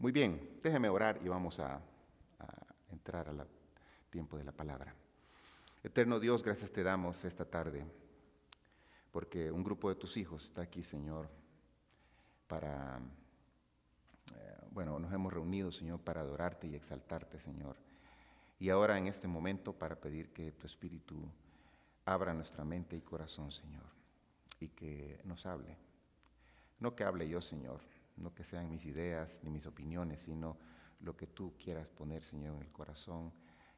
Muy bien, déjeme orar y vamos a entrar al tiempo de la palabra. Eterno Dios, gracias te damos esta tarde, porque un grupo de tus hijos está aquí, Señor, para, nos hemos reunido, Señor, para adorarte y exaltarte, Señor. Y ahora en este momento para pedir que tu Espíritu abra nuestra mente y corazón, Señor, y que nos hable. No que hable yo, Señor, no que sean mis ideas ni mis opiniones, sino lo que tú quieras poner, Señor, en el corazón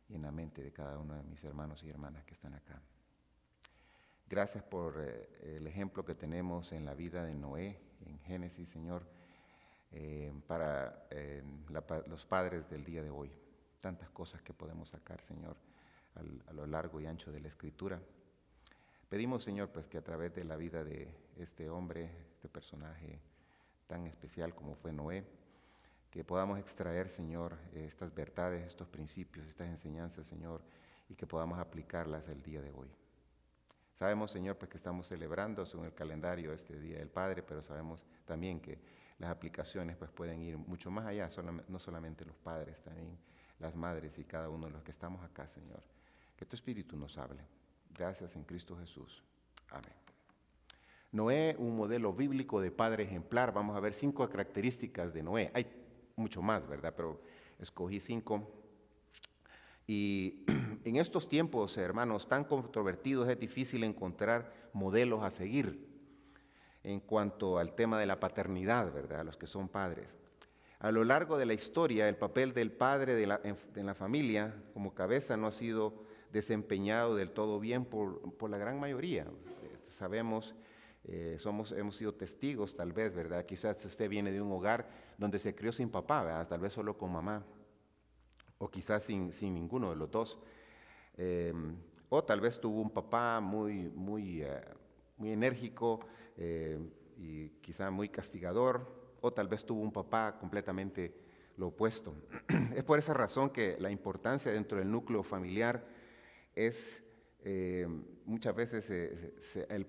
y en la mente de cada uno de mis hermanos y hermanas que están acá. Gracias por el ejemplo que tenemos en la vida de Noé, en Génesis, Señor, para los padres del día de hoy. Tantas cosas que podemos sacar, Señor, a lo largo y ancho de la Escritura. Pedimos, Señor, pues que a través de la vida de este hombre, este personaje tan especial como fue Noé, que podamos extraer, Señor, estas verdades, estos principios, estas enseñanzas, Señor, y que podamos aplicarlas el día de hoy. Sabemos, Señor, pues que estamos celebrando según el calendario este Día del Padre, pero sabemos también que las aplicaciones pues pueden ir mucho más allá, no solamente los padres, también las madres y cada uno de los que estamos acá, Señor. Que tu Espíritu nos hable. Gracias en Cristo Jesús. Amén. Noé, un modelo bíblico de padre ejemplar. Vamos a ver 5 características de Noé. Hay mucho más, ¿verdad? Pero escogí 5. Y en estos tiempos, hermanos, tan controvertidos, es difícil encontrar modelos a seguir en cuanto al tema de la paternidad, ¿verdad? Los que son padres. A lo largo de la historia, el papel del padre en la familia como cabeza no ha sido desempeñado del todo bien por la gran mayoría. Sabemos, hemos sido testigos tal vez, ¿verdad? Quizás usted viene de un hogar donde se crió sin papá, ¿verdad? Tal vez solo con mamá, o quizás sin ninguno de los dos. O tal vez tuvo un papá muy enérgico y quizá muy castigador, o tal vez tuvo un papá completamente lo opuesto. Es por esa razón que la importancia dentro del núcleo familiar es, muchas veces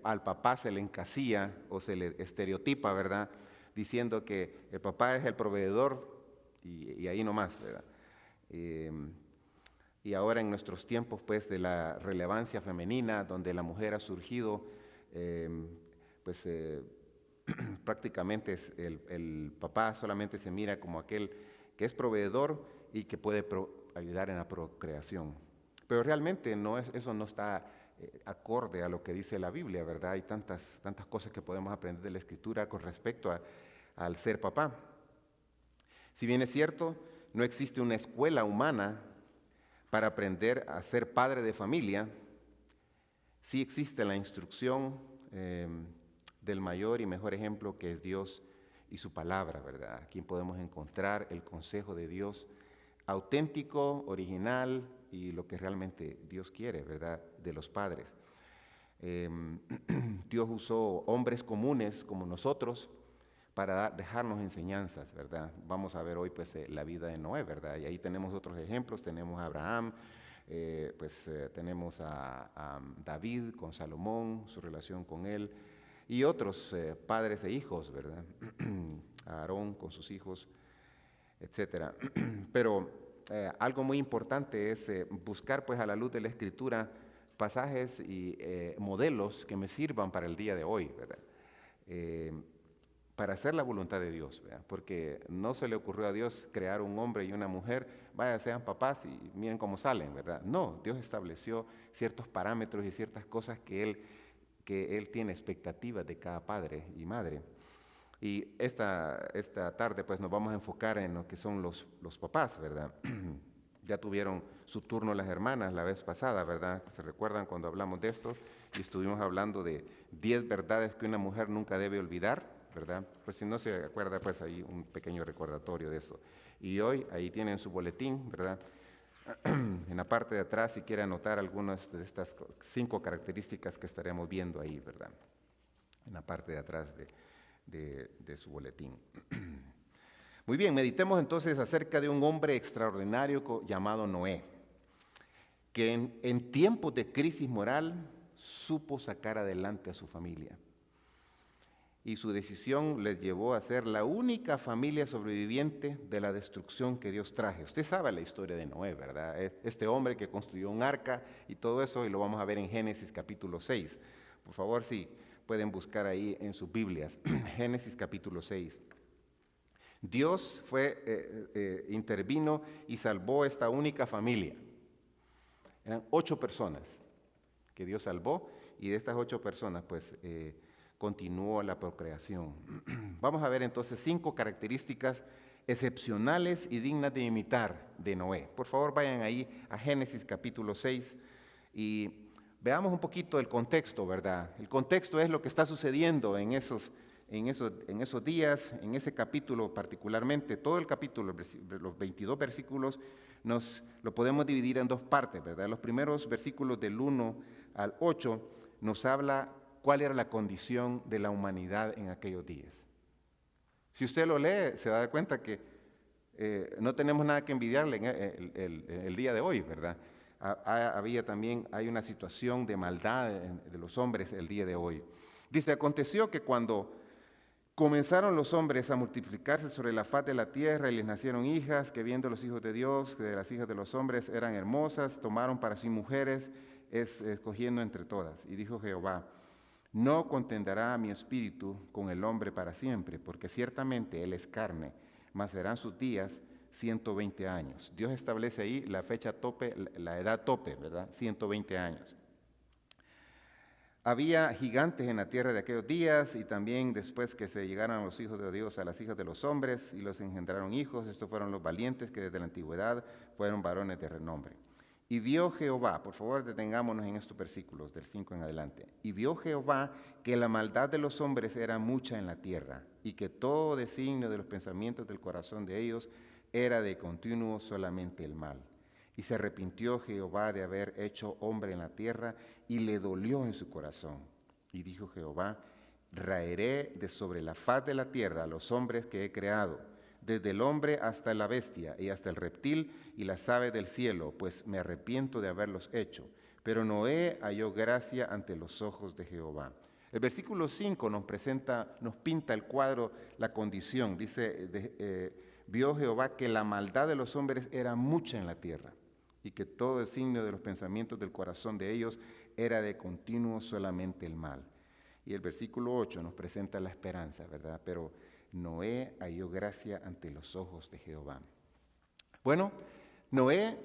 al papá se le encasilla o se le estereotipa, ¿verdad? Diciendo que el papá es el proveedor y ahí nomás, ¿verdad? Y ahora en nuestros tiempos, pues, de la relevancia femenina, donde la mujer ha surgido, prácticamente el papá solamente se mira como aquel que es proveedor y que puede ayudar en la procreación. Pero realmente eso no está acorde a lo que dice la Biblia, ¿verdad? Hay tantas cosas que podemos aprender de la Escritura con respecto al ser papá. Si bien es cierto, no existe una escuela humana para aprender a ser padre de familia, sí existe la instrucción del mayor y mejor ejemplo que es Dios y su palabra, ¿verdad? Aquí podemos encontrar el consejo de Dios auténtico, original y lo que realmente Dios quiere, ¿verdad? De los padres. Dios usó hombres comunes como nosotros para dejarnos enseñanzas, ¿verdad? Vamos a ver hoy pues la vida de Noé, ¿verdad? Y ahí tenemos otros ejemplos, tenemos a Abraham, tenemos a David con Salomón, su relación con él, y otros padres e hijos, ¿verdad? A Aarón con sus hijos, etcétera. Pero algo muy importante es buscar pues a la luz de la Escritura pasajes y modelos que me sirvan para el día de hoy, ¿verdad? Para hacer la voluntad de Dios, ¿verdad? Porque no se le ocurrió a Dios crear un hombre y una mujer, vaya, sean papás y miren cómo salen, ¿verdad? No, Dios estableció ciertos parámetros y ciertas cosas que Él tiene expectativas de cada padre y madre. Y esta tarde pues nos vamos a enfocar en lo que son los papás, ¿verdad? Ya tuvieron su turno las hermanas la vez pasada, ¿verdad? ¿Se recuerdan cuando hablamos de esto? Y estuvimos hablando de 10 verdades que una mujer nunca debe olvidar, ¿verdad? Pues si no se acuerda, pues ahí un pequeño recordatorio de eso. Y hoy ahí tienen su boletín, ¿verdad? En la parte de atrás, si quiere anotar algunas de estas 5 características que estaremos viendo ahí, ¿verdad? En la parte de atrás de su boletín. Muy bien, meditemos entonces acerca de un hombre extraordinario llamado Noé, que en tiempos de crisis moral supo sacar adelante a su familia. y su decisión les llevó a ser la única familia sobreviviente de la destrucción que Dios trajo. Usted sabe la historia de Noé, ¿verdad? Este hombre que construyó un arca y todo eso, y lo vamos a ver en Génesis capítulo 6. Por favor, si pueden buscar ahí en sus Biblias, Génesis capítulo 6. Dios intervino y salvó esta única familia. Eran 8 personas que Dios salvó, y de estas 8 personas, pues, continuó la procreación. Vamos a ver entonces 5 características excepcionales y dignas de imitar de Noé. Por favor, vayan ahí a Génesis capítulo 6 y veamos un poquito el contexto, ¿verdad? El contexto es lo que está sucediendo en esos días, en ese capítulo particularmente. Todo el capítulo, los 22 versículos, lo podemos dividir en 2 partes, ¿verdad? Los primeros versículos del 1 al 8 nos habla cuál era la condición de la humanidad en aquellos días. Si usted lo lee, se va a dar cuenta que no tenemos nada que envidiarle en el día de hoy, ¿verdad? Hay una situación de maldad de los hombres el día de hoy. Dice, aconteció que cuando comenzaron los hombres a multiplicarse sobre la faz de la tierra y les nacieron hijas, que viendo los hijos de Dios, que de las hijas de los hombres eran hermosas, tomaron para sí mujeres, escogiendo entre todas. Y dijo Jehová, no contenderá mi espíritu con el hombre para siempre, porque ciertamente él es carne, mas serán sus días 120 años. Dios establece ahí la fecha tope, la edad tope, ¿verdad? 120 años. Había gigantes en la tierra de aquellos días, y también después que se llegaron los hijos de Dios a las hijas de los hombres y los engendraron hijos, estos fueron los valientes que desde la antigüedad fueron varones de renombre. Y vio Jehová, por favor detengámonos en estos versículos del 5 en adelante. Y vio Jehová que la maldad de los hombres era mucha en la tierra, y que todo designio de los pensamientos del corazón de ellos era de continuo solamente el mal. Y se arrepintió Jehová de haber hecho hombre en la tierra, y le dolió en su corazón. Y dijo Jehová, raeré de sobre la faz de la tierra a los hombres que he creado, desde el hombre hasta la bestia, y hasta el reptil y las aves del cielo, pues me arrepiento de haberlos hecho. Pero Noé halló gracia ante los ojos de Jehová. El versículo 5 nos pinta el cuadro, la condición. Dice, vio Jehová que la maldad de los hombres era mucha en la tierra, y que todo designio de los pensamientos del corazón de ellos era de continuo solamente el mal. Y el versículo 8 nos presenta la esperanza, ¿verdad? Pero Noé halló gracia ante los ojos de Jehová. Bueno, Noé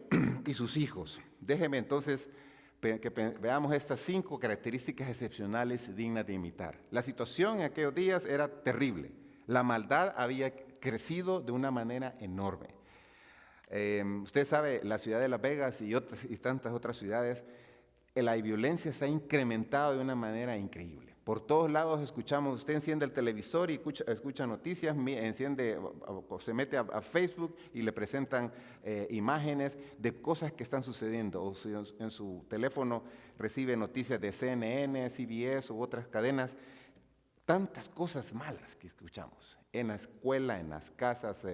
y sus hijos. Déjeme entonces que veamos estas 5 características excepcionales dignas de imitar. La situación en aquellos días era terrible. La maldad había crecido de una manera enorme. Usted sabe, la ciudad de Las Vegas y tantas otras ciudades, la violencia se ha incrementado de una manera increíble. Por todos lados escuchamos, usted enciende el televisor y escucha noticias, se mete a Facebook y le presentan imágenes de cosas que están sucediendo. O si en su teléfono recibe noticias de CNN, CBS u otras cadenas. Tantas cosas malas que escuchamos. En la escuela, en las casas,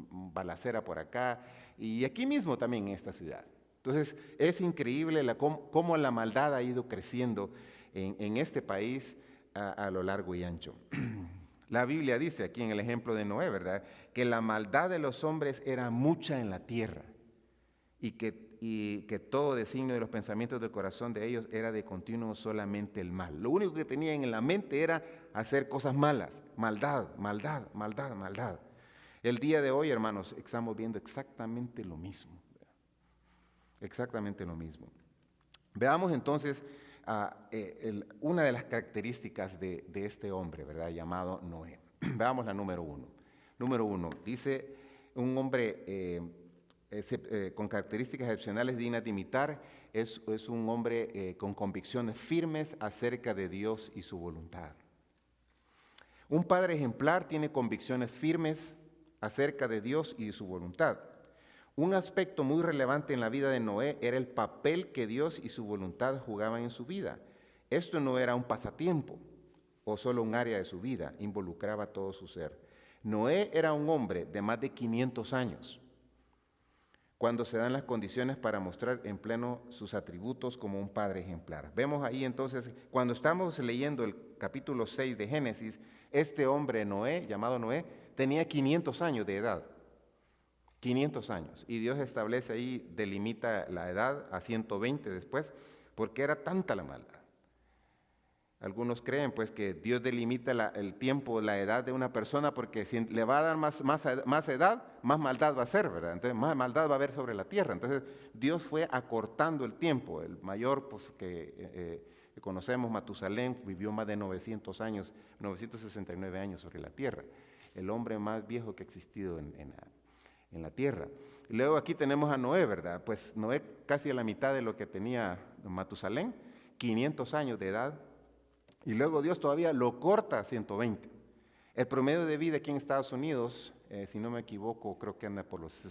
balacera por acá y aquí mismo también en esta ciudad. Entonces, es increíble cómo la maldad ha ido creciendo en este país a lo largo y ancho. La Biblia dice aquí en el ejemplo de Noé, ¿verdad?, que la maldad de los hombres era mucha en la tierra y que todo designio de los pensamientos del corazón de ellos era de continuo solamente el mal. Lo único que tenían en la mente era hacer cosas malas, maldad, maldad, maldad, maldad. El día de hoy, hermanos, estamos viendo exactamente lo mismo. Exactamente lo mismo. Veamos entonces una de las características de este hombre, ¿verdad?, llamado Noé. Veamos la número 1. Número 1, dice un hombre con características excepcionales dignas de imitar, es un hombre con convicciones firmes acerca de Dios y su voluntad. Un padre ejemplar tiene convicciones firmes acerca de Dios y de su voluntad. Un aspecto muy relevante en la vida de Noé era el papel que Dios y su voluntad jugaban en su vida. Esto no era un pasatiempo o solo un área de su vida, involucraba todo su ser. Noé era un hombre de más de 500 años, cuando se dan las condiciones para mostrar en pleno sus atributos como un padre ejemplar. Vemos ahí entonces, cuando estamos leyendo el capítulo 6 de Génesis, Este hombre Noé, llamado Noé, tenía 500 años de edad. 500 años. Y Dios establece ahí, delimita la edad a 120 después, porque era tanta la maldad. Algunos creen pues que Dios delimita el tiempo, la edad de una persona, porque si le va a dar más edad, más maldad va a ser, ¿verdad? Entonces más maldad va a haber sobre la tierra. Entonces Dios fue acortando el tiempo. El mayor pues, que conocemos, Matusalén, vivió más de 900 años, 969 años sobre la tierra. El hombre más viejo que ha existido en la tierra. Y luego aquí tenemos a Noé, ¿verdad? Pues Noé casi a la mitad de lo que tenía Matusalén, 500 años de edad. Y luego Dios todavía lo corta a 120. El promedio de vida aquí en Estados Unidos, si no me equivoco, creo que anda por los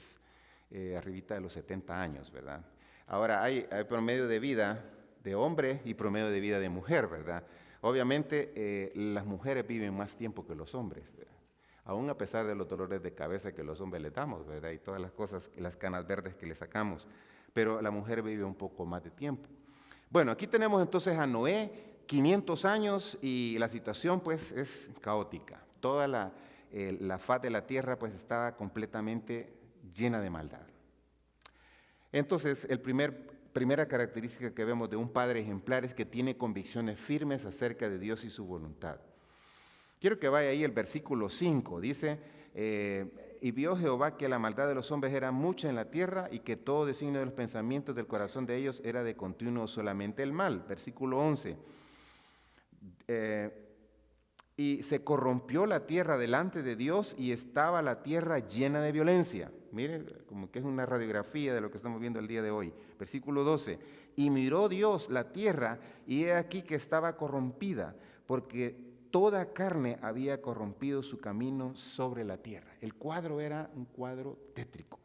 arribita de los 70 años, ¿verdad? Ahora hay promedio de vida de hombre y promedio de vida de mujer, ¿verdad? Obviamente las mujeres viven más tiempo que los hombres, ¿verdad? Aún a pesar de los dolores de cabeza que los hombres les damos, ¿verdad? Y todas las cosas, las canas verdes que le sacamos, pero la mujer vive un poco más de tiempo. Bueno, aquí tenemos entonces a Noé, 500 años, y la situación pues es caótica. Toda la faz de la tierra pues estaba completamente llena de maldad. Entonces, primera característica que vemos de un padre ejemplar es que tiene convicciones firmes acerca de Dios y su voluntad. Quiero que vaya ahí el versículo 5, dice, y vio Jehová que la maldad de los hombres era mucha en la tierra y que todo designio de los pensamientos del corazón de ellos era de continuo solamente el mal. Versículo 11. Y se corrompió la tierra delante de Dios y estaba la tierra llena de violencia. Mire, como que es una radiografía de lo que estamos viendo el día de hoy. Versículo 12. Y miró Dios la tierra y he aquí que estaba corrompida, porque toda carne había corrompido su camino sobre la tierra. El cuadro era un cuadro tétrico.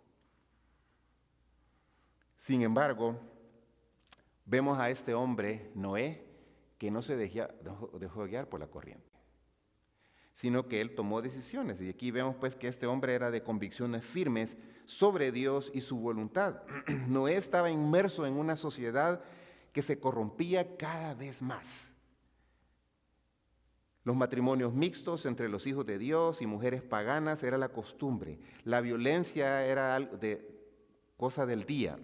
Sin embargo, vemos a este hombre, Noé, que no se dejó guiar por la corriente, sino que él tomó decisiones. Y aquí vemos pues que este hombre era de convicciones firmes sobre Dios y su voluntad. Noé estaba inmerso en una sociedad que se corrompía cada vez más. Los matrimonios mixtos entre los hijos de Dios y mujeres paganas era la costumbre. La violencia era cosa del día.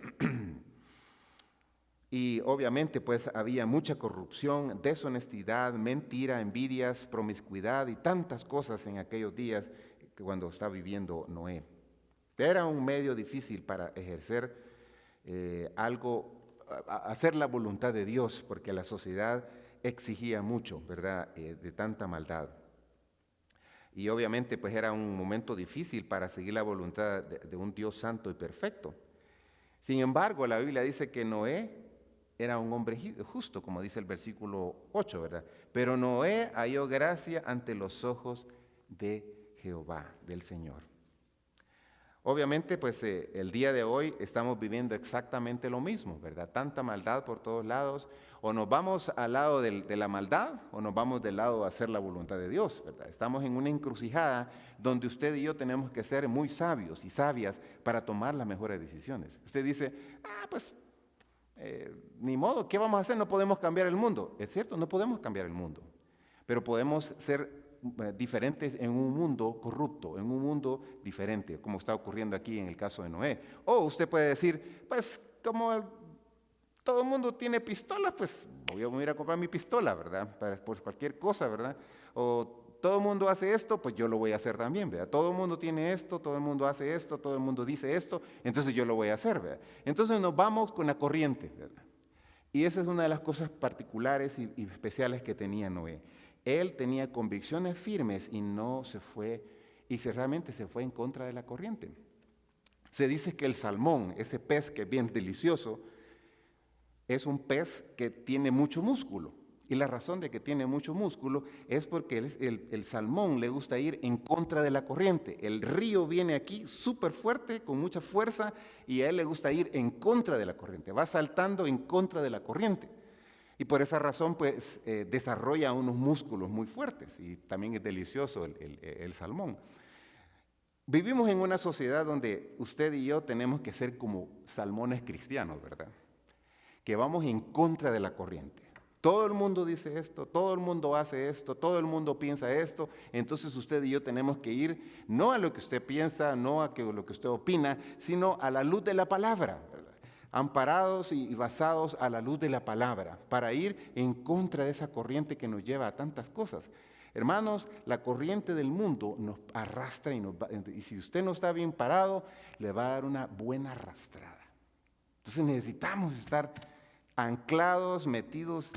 Y obviamente pues había mucha corrupción, deshonestidad, mentira, envidias, promiscuidad y tantas cosas en aquellos días cuando estaba viviendo Noé. Era un medio difícil para ejercer hacer la voluntad de Dios, porque la sociedad exigía mucho, ¿verdad?, de tanta maldad. Y obviamente pues era un momento difícil para seguir la voluntad de un Dios santo y perfecto. Sin embargo, la Biblia dice que Noé era un hombre justo, como dice el versículo 8, ¿verdad? Pero Noé halló gracia ante los ojos de Jehová, del Señor. Obviamente, pues el día de hoy estamos viviendo exactamente lo mismo, ¿verdad? Tanta maldad por todos lados. O nos vamos al lado de la maldad o nos vamos del lado de hacer la voluntad de Dios, ¿verdad? Estamos en una encrucijada donde usted y yo tenemos que ser muy sabios y sabias para tomar las mejores decisiones. Usted dice, pues ni modo, ¿qué vamos a hacer? No podemos cambiar el mundo. Es cierto, no podemos cambiar el mundo, pero podemos ser diferentes en un mundo corrupto, en un mundo diferente, como está ocurriendo aquí en el caso de Noé. O usted puede decir, pues como todo el mundo tiene pistolas, pues voy a ir a comprar mi pistola, ¿verdad? Por cualquier cosa, ¿verdad? O todo el mundo hace esto, pues yo lo voy a hacer también, ¿verdad? Todo el mundo tiene esto, todo el mundo hace esto, todo el mundo dice esto, entonces yo lo voy a hacer, ¿verdad? Entonces nos vamos con la corriente, ¿verdad? Y esa es una de las cosas particulares y especiales que tenía Noé. Él tenía convicciones firmes y no se fue, realmente se fue en contra de la corriente. Se dice que el salmón, ese pez que es bien delicioso, es un pez que tiene mucho músculo. Y la razón de que tiene mucho músculo es porque el salmón le gusta ir en contra de la corriente. El río viene aquí súper fuerte, con mucha fuerza, y a él le gusta ir en contra de la corriente. Va saltando en contra de la corriente. Y por esa razón, pues, desarrolla unos músculos muy fuertes. Y también es delicioso el salmón. Vivimos en una sociedad donde usted y yo tenemos que ser como salmones cristianos, ¿verdad? Que vamos en contra de la corriente. Todo el mundo dice esto, todo el mundo hace esto, todo el mundo piensa esto. Entonces usted y yo tenemos que ir no a lo que usted piensa, no a lo que usted opina, sino a la luz de la palabra, ¿verdad? Amparados y basados a la luz de la palabra, para ir en contra de esa corriente que nos lleva a tantas cosas. Hermanos, la corriente del mundo nos arrastra y si usted no está bien parado, le va a dar una buena arrastrada. Entonces necesitamos estar anclados, metidos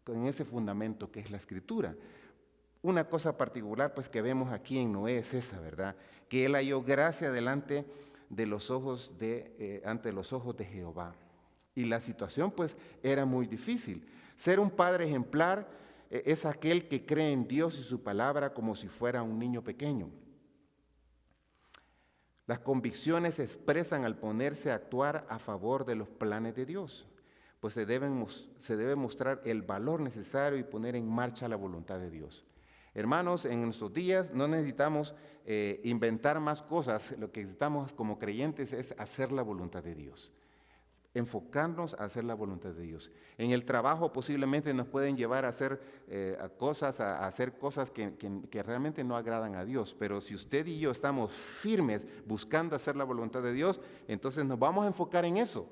en ese fundamento que es la Escritura. Una cosa particular pues que vemos aquí en Noé es esa, ¿verdad? Que él halló gracia ante los ojos de Jehová. Y la situación pues era muy difícil. Ser un padre ejemplar es aquel que cree en Dios y su palabra como si fuera un niño pequeño. Las convicciones se expresan al ponerse a actuar a favor de los planes de Dios, pues se debe mostrar el valor necesario y poner en marcha la voluntad de Dios. Hermanos, en nuestros días no necesitamos inventar más cosas, lo que necesitamos como creyentes es hacer la voluntad de Dios. Enfocarnos a hacer la voluntad de Dios. En el trabajo posiblemente nos pueden llevar a hacer cosas que realmente no agradan a Dios, pero si usted y yo estamos firmes buscando hacer la voluntad de Dios, entonces nos vamos a enfocar en eso,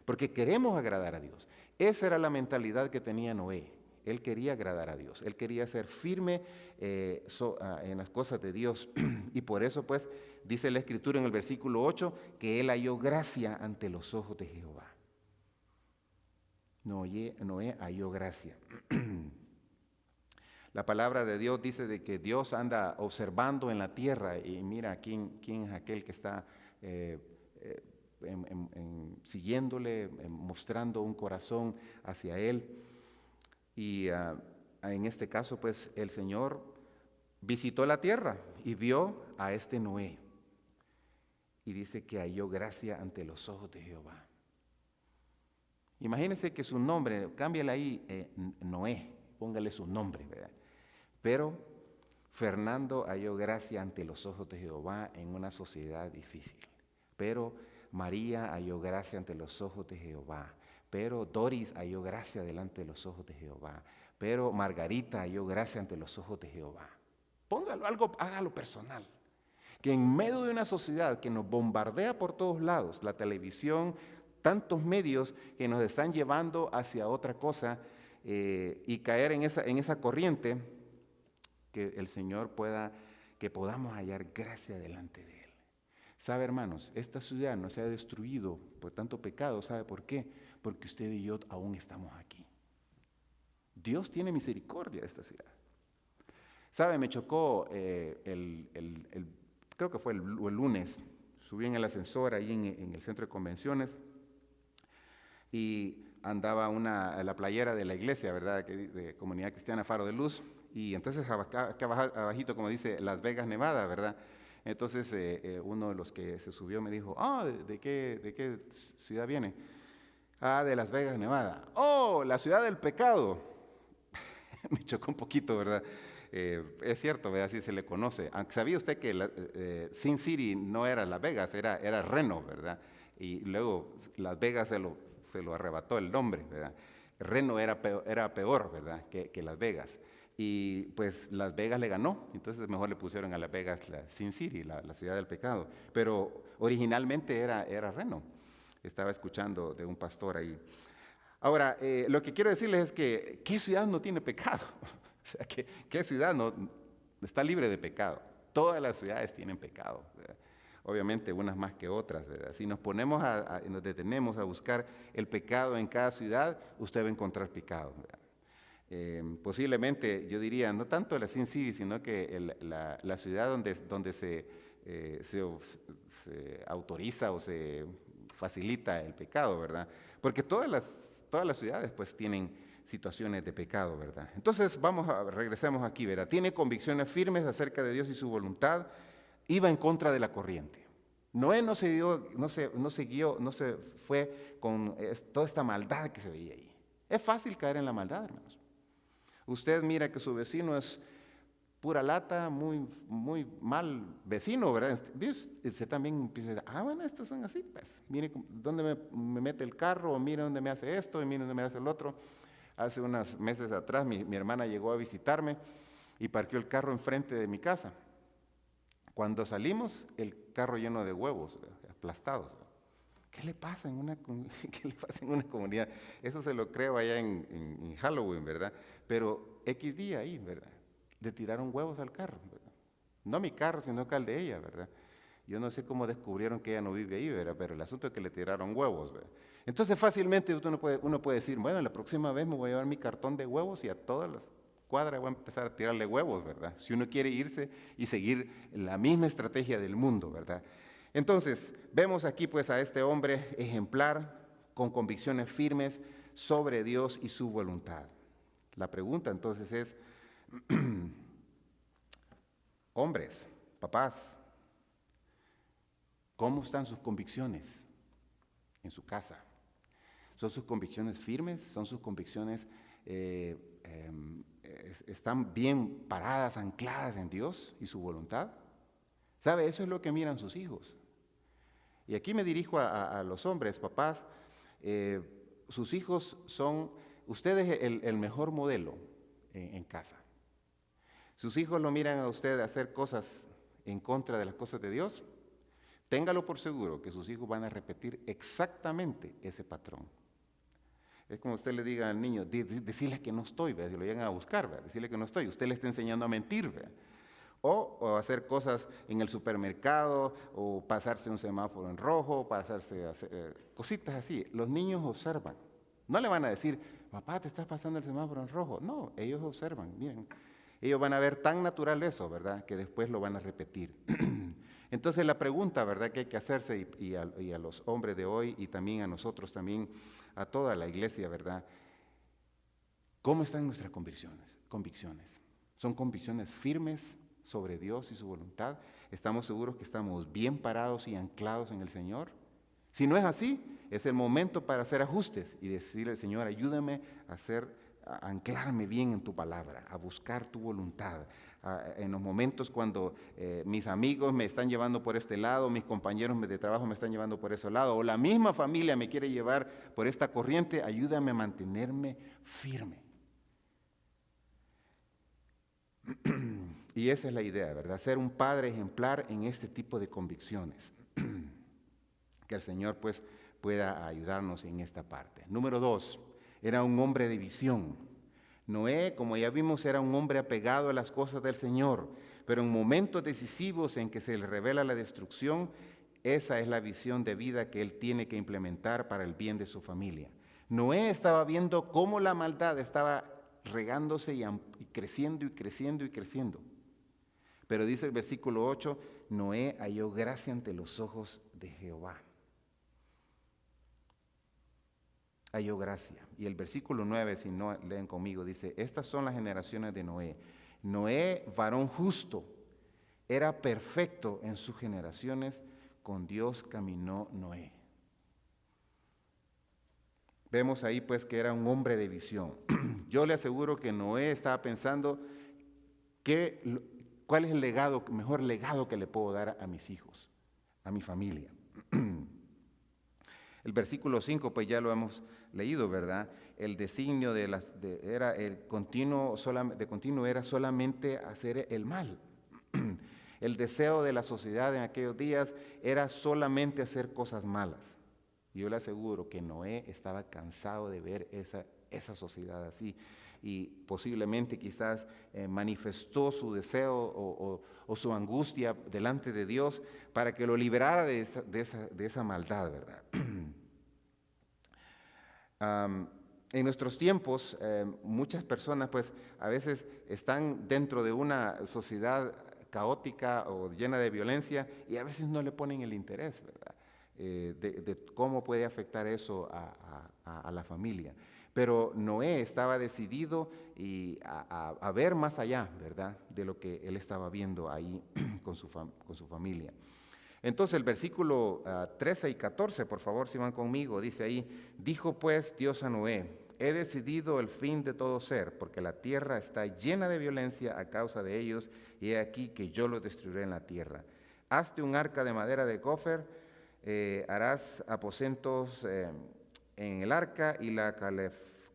porque queremos agradar a Dios. Esa era la mentalidad que tenía Noé. Él quería agradar a Dios, él quería ser firme en las cosas de Dios. Y por eso pues dice la Escritura en el versículo 8 que él halló gracia ante los ojos de Jehová. Noé halló gracia. La palabra de Dios dice de que Dios anda observando en la tierra y mira quién es aquel que está siguiéndole, mostrando un corazón hacia él. Y en este caso, pues, el Señor visitó la tierra y vio a este Noé. Y dice que halló gracia ante los ojos de Jehová. Imagínense que su nombre, cámbiale ahí Noé, póngale su nombre, ¿verdad? Pero Fernando halló gracia ante los ojos de Jehová en una sociedad difícil. Pero María halló gracia ante los ojos de Jehová. Pero Doris halló gracia delante de los ojos de Jehová. Pero Margarita halló gracia ante los ojos de Jehová. Póngalo hágalo personal. Que en medio de una sociedad que nos bombardea por todos lados, la televisión, tantos medios que nos están llevando hacia otra cosa y caer en esa corriente, que el Señor que podamos hallar gracia delante de Él. ¿Sabe, hermanos? Esta ciudad no se ha destruido por tanto pecado. ¿Sabe por qué? Porque usted y yo aún estamos aquí. Dios tiene misericordia de esta ciudad. ¿Sabe? Me chocó creo que fue el lunes, subí en el ascensor ahí en el centro de convenciones y andaba la playera de la iglesia, ¿verdad? De Comunidad Cristiana Faro de Luz, y entonces acá abajito, como dice, Las Vegas, Nevada, ¿verdad? Entonces uno de los que se subió me dijo, ¿de qué ciudad viene? De Las Vegas, Nevada. ¡Oh, la ciudad del pecado! Me chocó un poquito, ¿verdad? Es cierto, ¿verdad? Así se le conoce. Aunque sabía usted que Sin City no era Las Vegas, era Reno, ¿verdad? Y luego Las Vegas se lo arrebató el nombre, ¿verdad? Reno era peor, ¿verdad? Que Las Vegas. Y pues Las Vegas le ganó, entonces mejor le pusieron a Las Vegas Sin City, la ciudad del pecado. Pero originalmente era Reno. Estaba escuchando de un pastor ahí. Ahora, lo que quiero decirles es que ¿qué ciudad no tiene pecado? O sea, ¿qué ciudad no está libre de pecado? Todas las ciudades tienen pecado, ¿verdad? Obviamente unas más que otras, ¿verdad? Si nos ponemos nos detenemos a buscar el pecado en cada ciudad, usted va a encontrar pecado, ¿verdad? Posiblemente, yo diría, no tanto la Sin City, sino que la ciudad donde se autoriza o se facilita el pecado, ¿verdad? Porque todas las ciudades pues tienen situaciones de pecado, ¿verdad? Entonces regresemos aquí, ¿verdad? Tiene convicciones firmes acerca de Dios y su voluntad, iba en contra de la corriente. Noé no se fue con toda esta maldad que se veía ahí. Es fácil caer en la maldad, hermanos. Usted mira que su vecino es pura lata, muy, muy mal vecino, ¿verdad? Usted también empieza a decir, bueno, estos son así, pues, mire dónde me mete el carro, o mire dónde me hace esto, y mire dónde me hace el otro. Hace unos meses atrás mi hermana llegó a visitarme y parqueó el carro enfrente de mi casa. Cuando salimos, el carro lleno de huevos, aplastados. ¿Qué le pasa en qué le pasa en una comunidad? Eso se lo creo allá en Halloween, ¿verdad? Pero X día ahí, ¿verdad? Le tiraron huevos al carro, ¿verdad? No mi carro, sino que al de ella, ¿verdad? Yo no sé cómo descubrieron que ella no vive ahí, ¿verdad? Pero el asunto es que le tiraron huevos, ¿verdad? Entonces fácilmente uno puede decir, bueno, la próxima vez me voy a llevar mi cartón de huevos y a todas las cuadras voy a empezar a tirarle huevos, ¿verdad? Si uno quiere irse y seguir la misma estrategia del mundo, ¿verdad? Entonces, vemos aquí pues a este hombre ejemplar, con convicciones firmes sobre Dios y su voluntad. La pregunta entonces es, hombres, papás, ¿cómo están sus convicciones en su casa? ¿Son sus convicciones firmes? ¿Son sus convicciones, están bien paradas, ancladas en Dios y su voluntad? ¿Sabe? Eso es lo que miran sus hijos. Y aquí me dirijo a los hombres, papás. Sus hijos son, ustedes el mejor modelo en casa. Sus hijos lo miran a usted hacer cosas en contra de las cosas de Dios. Téngalo por seguro que sus hijos van a repetir exactamente ese patrón. Es como usted le diga al niño, decirle que no estoy, ¿verdad? Si lo llegan a buscar, ¿verdad? Decirle que no estoy. Usted le está enseñando a mentir, ¿verdad? O hacer cosas en el supermercado, o pasarse un semáforo en rojo, pasarse a hacer cositas así. Los niños observan. No le van a decir, papá, te estás pasando el semáforo en rojo. No, ellos observan, miren. Ellos van a ver tan natural eso, ¿verdad? Que después lo van a repetir. Entonces la pregunta, ¿verdad?, que hay que hacerse y a los hombres de hoy y también a nosotros, también a toda la iglesia, ¿verdad? ¿Cómo están nuestras convicciones? ¿Son convicciones firmes sobre Dios y su voluntad? ¿Estamos seguros que estamos bien parados y anclados en el Señor? Si no es así, es el momento para hacer ajustes y decirle al Señor, ayúdame a anclarme bien en tu palabra, a buscar tu voluntad. En los momentos cuando mis amigos me están llevando por este lado, mis compañeros de trabajo me están llevando por ese lado, o la misma familia me quiere llevar por esta corriente, ayúdame a mantenerme firme. Y esa es la idea, ¿verdad? Ser un padre ejemplar en este tipo de convicciones. Que el Señor pues pueda ayudarnos en esta parte. Número 2, era un hombre de visión. Noé, como ya vimos, era un hombre apegado a las cosas del Señor, pero en momentos decisivos en que se le revela la destrucción, esa es la visión de vida que él tiene que implementar para el bien de su familia. Noé estaba viendo cómo la maldad estaba regándose y creciendo y creciendo y creciendo. Pero dice el versículo 8, Noé halló gracia ante los ojos de Jehová. Halló gracia. Y el versículo 9, si no leen conmigo, dice, estas son las generaciones de Noé. Noé, varón justo, era perfecto en sus generaciones, con Dios caminó Noé. Vemos ahí pues que era un hombre de visión. Yo le aseguro que Noé estaba pensando cuál es el mejor legado que le puedo dar a mis hijos, a mi familia. El versículo 5, pues ya lo hemos leído, ¿verdad? El designio de continuo era solamente hacer el mal. El deseo de la sociedad en aquellos días era solamente hacer cosas malas. Y yo le aseguro que Noé estaba cansado de ver esa sociedad así. Y posiblemente quizás manifestó su deseo o su angustia delante de Dios para que lo liberara de esa maldad, ¿verdad? En nuestros tiempos, muchas personas pues a veces están dentro de una sociedad caótica o llena de violencia y a veces no le ponen el interés, ¿verdad? De cómo puede afectar eso a la familia. Pero Noé estaba decidido a ver más allá, ¿verdad?, de lo que él estaba viendo ahí con su familia. Entonces el versículo 13 y 14, por favor, si van conmigo, dice ahí, dijo pues Dios a Noé, he decidido el fin de todo ser, porque la tierra está llena de violencia a causa de ellos, y he aquí que yo los destruiré en la tierra. Hazte un arca de madera de gofer, harás aposentos en el arca y la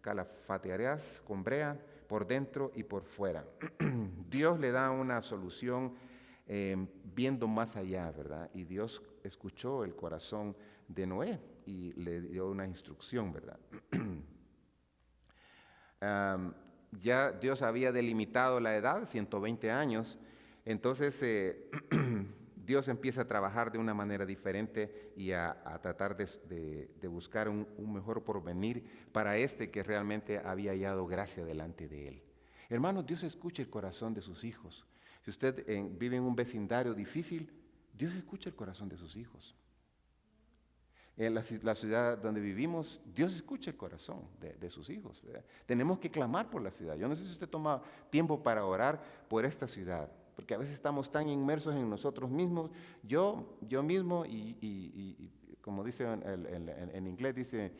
calafatearás con brea por dentro y por fuera. Dios le da una solución viendo más allá, ¿verdad? Y Dios escuchó el corazón de Noé y le dio una instrucción, ¿verdad? Ya Dios había delimitado la edad, 120 años, entonces Dios empieza a trabajar de una manera diferente y a tratar de buscar un mejor porvenir para que realmente había hallado gracia delante de él. Hermanos, Dios escucha el corazón de sus hijos. Si usted vive en un vecindario difícil, Dios escucha el corazón de sus hijos. En la ciudad donde vivimos, Dios escucha el corazón de sus hijos, ¿verdad? Tenemos que clamar por la ciudad. Yo no sé si usted toma tiempo para orar por esta ciudad, porque a veces estamos tan inmersos en nosotros mismos, yo mismo, y como dice en inglés, dice,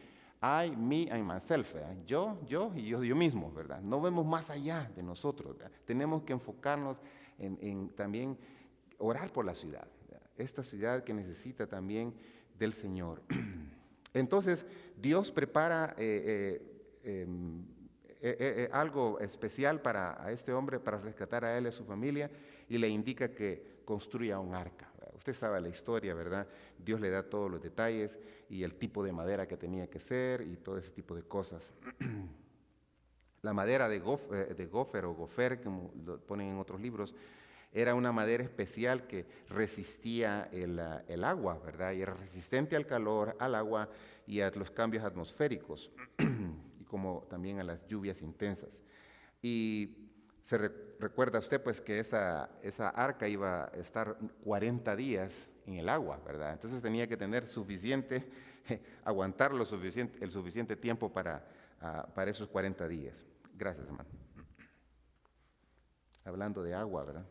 I, me, and myself, ¿verdad? Yo y yo mismo, ¿verdad? No vemos más allá de nosotros, ¿verdad? Tenemos que enfocarnos en también orar por la ciudad, ¿verdad? Esta ciudad que necesita también del Señor. Entonces, Dios prepara algo especial a este hombre, para rescatar a él y a su familia, y le indica que construya un arca. Usted sabe la historia, ¿verdad? Dios le da todos los detalles y el tipo de madera que tenía que ser y todo ese tipo de cosas. La madera de gofer o gofer, como lo ponen en otros libros, era una madera especial que resistía el agua, ¿verdad? Y era resistente al calor, al agua y a los cambios atmosféricos, y como también a las lluvias intensas. Y recuerda usted pues que esa arca iba a estar 40 días en el agua, ¿verdad? Entonces tenía que tener aguantar el suficiente tiempo para esos 40 días. Gracias, hermano. Hablando de agua, ¿verdad?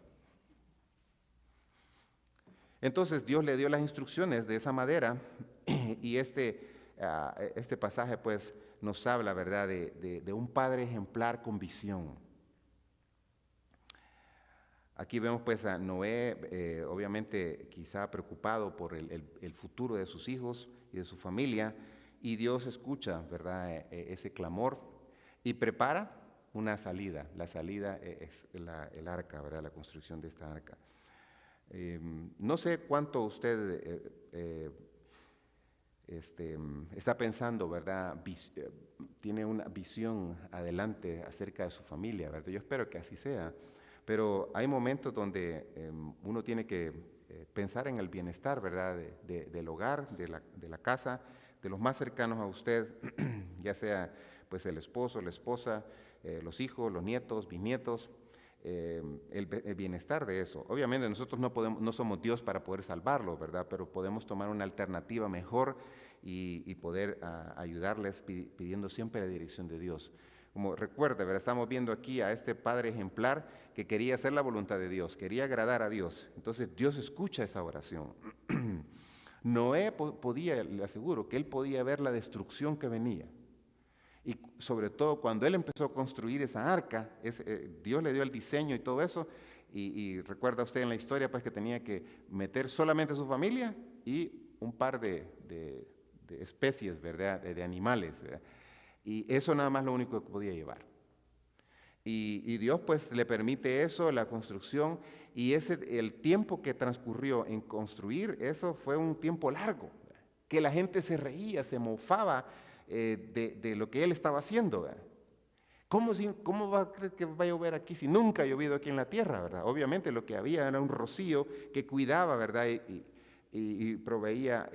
Entonces Dios le dio las instrucciones de esa madera y este pasaje pues nos habla, ¿verdad?, de un padre ejemplar con visión. Aquí vemos pues a Noé, obviamente quizá preocupado por el futuro de sus hijos y de su familia, y Dios escucha, ¿verdad?, ese clamor y prepara una salida. La salida es el arca, ¿verdad?, la construcción de esta arca. No sé cuánto usted está pensando, ¿verdad? Tiene una visión adelante acerca de su familia, ¿verdad? Yo espero que así sea, pero hay momentos donde uno tiene que pensar en el bienestar, ¿verdad?, del hogar, de la casa, de los más cercanos a usted, ya sea pues el esposo, la esposa, los hijos, los nietos, bisnietos. El bienestar de eso. Obviamente nosotros no somos Dios para poder salvarlo, ¿verdad? Pero podemos tomar una alternativa mejor y poder ayudarles pidiendo siempre la dirección de Dios. Como recuerda, ¿verdad?, estamos viendo aquí a este padre ejemplar que quería hacer la voluntad de Dios, quería agradar a Dios. Entonces Dios escucha esa oración. Noé le aseguro que él podía ver la destrucción que venía. Y sobre todo cuando él empezó a construir esa arca, Dios le dio el diseño y todo eso, y recuerda usted en la historia pues que tenía que meter solamente a su familia y un par de especies, ¿verdad?, de animales, ¿verdad? Y eso nada más lo único que podía llevar. Y Dios pues le permite eso, la construcción, y el tiempo que transcurrió en construir eso fue un tiempo largo, ¿verdad?, que la gente se reía, se mofaba de lo que él estaba haciendo, ¿verdad? ¿Cómo va a creer que va a llover aquí si nunca ha llovido aquí en la tierra, ¿verdad? Obviamente lo que había era un rocío que cuidaba, ¿verdad?, y proveía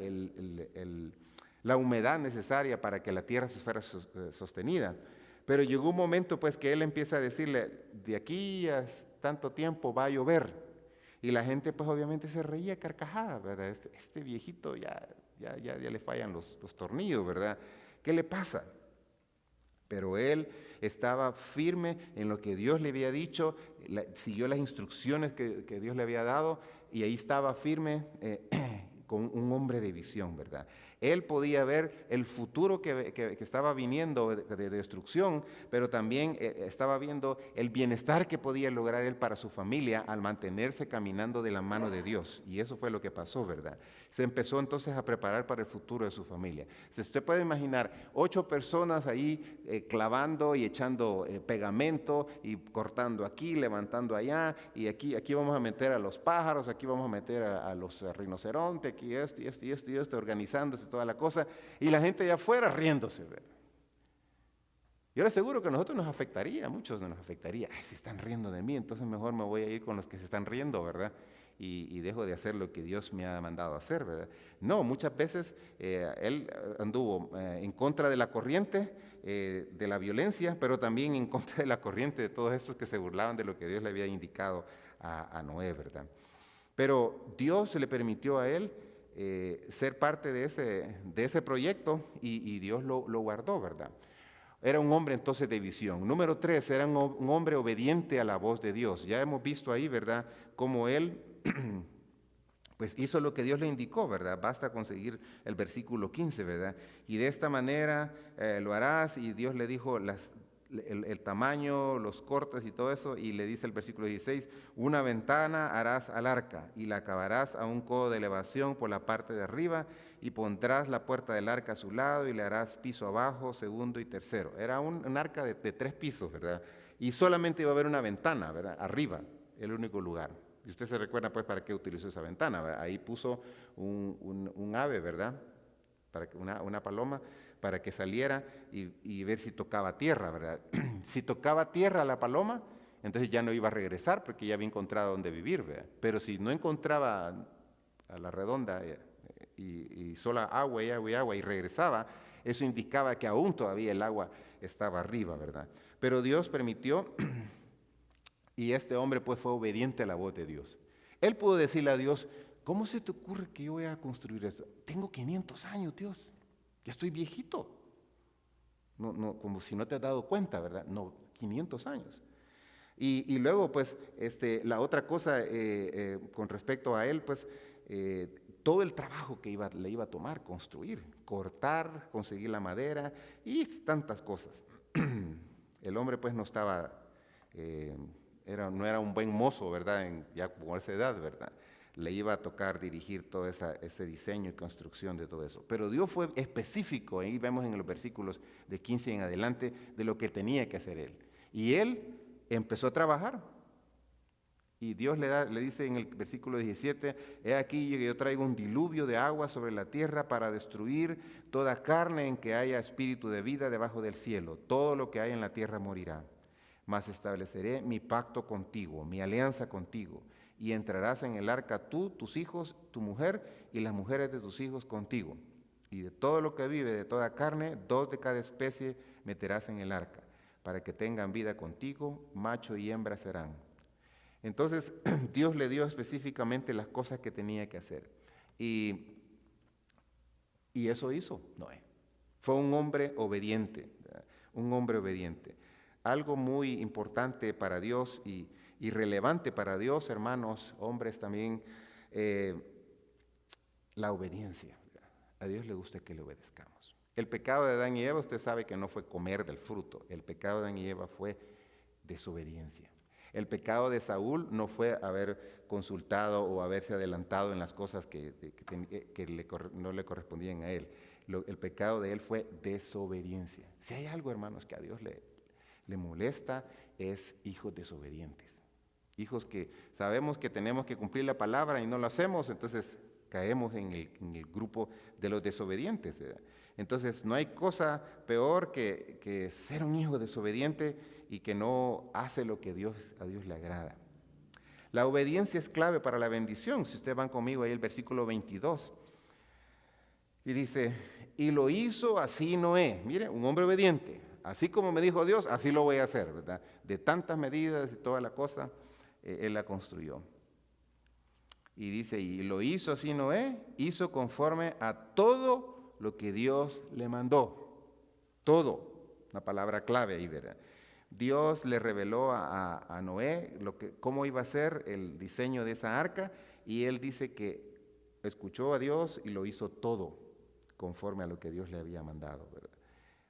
la humedad necesaria para que la tierra se fuera sostenida. Pero llegó un momento pues que él empieza a decirle, de aquí a tanto tiempo va a llover. Y la gente pues obviamente se reía carcajada, ¿verdad? Este viejito ya le fallan los tornillos, ¿verdad? ¿Qué le pasa? Pero él estaba firme en lo que Dios le había dicho, siguió las instrucciones que Dios le había dado, y ahí estaba firme con un hombre de visión, ¿verdad? Él podía ver el futuro que estaba viniendo de destrucción, pero también estaba viendo el bienestar que podía lograr él para su familia al mantenerse caminando de la mano de Dios. Y eso fue lo que pasó, ¿verdad? Se empezó entonces a preparar para el futuro de su familia. Si usted puede imaginar 8 personas ahí clavando y echando pegamento y cortando aquí, levantando allá, y aquí vamos a meter a los pájaros, aquí vamos a meter a los rinocerontes, aquí esto y esto y esto y esto, organizándose toda la cosa, y la gente allá afuera riéndose, ¿verdad? Yo le aseguro que a nosotros nos afectaría, a muchos nos afectaría. Ay, se están riendo de mí, entonces mejor me voy a ir con los que se están riendo, ¿verdad? Y dejo de hacer lo que Dios me ha mandado a hacer, ¿verdad? No, muchas veces él anduvo en contra de la corriente, de la violencia, pero también en contra de la corriente de todos estos que se burlaban de lo que Dios le había indicado a Noé, ¿verdad? Pero Dios le permitió a él ser parte de ese proyecto y Dios lo guardó, ¿verdad? Era un hombre entonces de visión. Número 3, era un hombre obediente a la voz de Dios. Ya hemos visto ahí, ¿verdad?, cómo él pues hizo lo que Dios le indicó, ¿verdad? Basta conseguir el versículo 15, ¿verdad? Y de esta manera lo harás, y Dios le dijo el tamaño, los cortes y todo eso, y le dice el versículo 16, una ventana harás al arca, y la acabarás a un codo de elevación por la parte de arriba, y pondrás la puerta del arca a su lado, y le harás piso abajo, segundo y tercero. Era un arca de 3 pisos, ¿verdad? Y solamente iba a haber una ventana, ¿verdad? Arriba, el único lugar. Y usted se recuerda, pues, para qué utilizó esa ventana, ¿verdad? Ahí puso un ave, ¿verdad? Para que una paloma, para que saliera y ver si tocaba tierra, ¿verdad? Si tocaba tierra la paloma, entonces ya no iba a regresar porque ya había encontrado dónde vivir, ¿verdad? Pero si no encontraba a la redonda y solo agua y agua y agua y regresaba, eso indicaba que aún todavía el agua estaba arriba, ¿verdad? Pero Dios permitió y este hombre pues fue obediente a la voz de Dios. Él pudo decirle a Dios, ¿cómo se te ocurre que yo voy a construir esto? Tengo 500 años, Dios. Ya estoy viejito. No, como si no te has dado cuenta, ¿verdad? No, 500 años. Y luego, pues, la otra cosa con respecto a él, pues, todo el trabajo que le iba a tomar, construir, cortar, conseguir la madera y tantas cosas. El hombre, pues, no estaba, no era un buen mozo, ¿verdad? Ya por esa edad, ¿verdad? Le iba a tocar dirigir todo ese diseño y construcción de todo eso. Pero Dios fue específico, ahí vemos en los versículos de 15 en adelante, de lo que tenía que hacer él. Y él empezó a trabajar. Y Dios le dice en el versículo 17, he aquí que yo traigo un diluvio de agua sobre la tierra para destruir toda carne en que haya espíritu de vida debajo del cielo. Todo lo que hay en la tierra morirá. Mas estableceré mi pacto contigo, mi alianza contigo. Y entrarás en el arca tú, tus hijos, tu mujer y las mujeres de tus hijos contigo. Y de todo lo que vive, de toda carne, 2 de cada especie meterás en el arca, para que tengan vida contigo, macho y hembra serán. Entonces, Dios le dio específicamente las cosas que tenía que hacer. Y eso hizo Noé. Fue un hombre obediente, ¿verdad? Un hombre obediente. Algo muy importante para Dios y relevante para Dios, hermanos, hombres también, la obediencia. A Dios le gusta que le obedezcamos. El pecado de Adán y Eva, usted sabe que no fue comer del fruto. El pecado de Adán y Eva fue desobediencia. El pecado de Saúl no fue haber consultado o haberse adelantado en las cosas que no le correspondían a él. El pecado de él fue desobediencia. Si hay algo, hermanos, que a Dios le molesta, es hijos desobedientes. Hijos que sabemos que tenemos que cumplir la palabra y no lo hacemos, entonces caemos en el grupo de los desobedientes, ¿verdad? Entonces no hay cosa peor que ser un hijo desobediente y que no hace lo que a Dios le agrada. La obediencia es clave para la bendición. Si ustedes van conmigo ahí el versículo 22, y dice, y lo hizo así Noé. Mire, un hombre obediente. Así como me dijo Dios, así lo voy a hacer, ¿verdad? De tantas medidas y toda la cosa, él la construyó. Y dice, y lo hizo así Noé, hizo conforme a todo lo que Dios le mandó. Todo, una palabra clave ahí, ¿verdad? Dios le reveló a Noé cómo iba a ser el diseño de esa arca, y él dice que escuchó a Dios y lo hizo todo conforme a lo que Dios le había mandado, ¿verdad?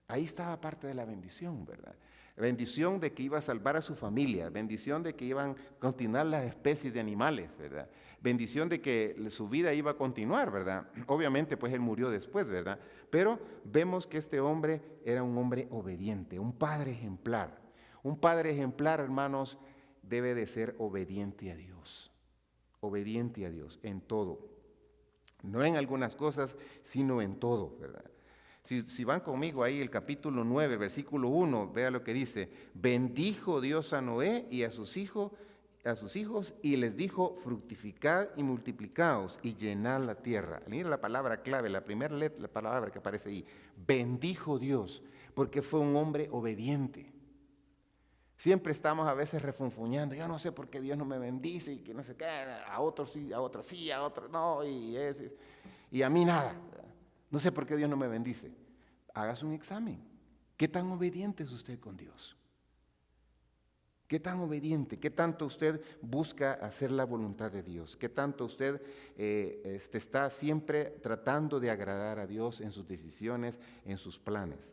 Ahí estaba parte de la bendición, ¿verdad? Bendición de que iba a salvar a su familia, bendición de que iban a continuar las especies de animales, ¿verdad? Bendición de que su vida iba a continuar, ¿verdad? Obviamente, pues él murió después, ¿verdad? Pero vemos que este hombre era un hombre obediente, un padre ejemplar. Un padre ejemplar, hermanos, debe de ser obediente a Dios en todo. No en algunas cosas, sino en todo, ¿verdad? Si van conmigo ahí, el capítulo 9, versículo 1, vea lo que dice. Bendijo Dios a Noé y a sus hijos, y les dijo, fructificad y multiplicaos y llenad la tierra. Mira la palabra clave, la primera letra, la palabra que aparece ahí. Bendijo Dios, porque fue un hombre obediente. Siempre estamos a veces refunfuñando, yo no sé por qué Dios no me bendice y que no sé qué, a otros sí, a otros no, y a mí nada. No sé por qué Dios no me bendice. Hágase un examen. ¿Qué tan obediente es usted con Dios? ¿Qué tan obediente? ¿Qué tanto usted busca hacer la voluntad de Dios? ¿Qué tanto usted está siempre tratando de agradar a Dios en sus decisiones, en sus planes?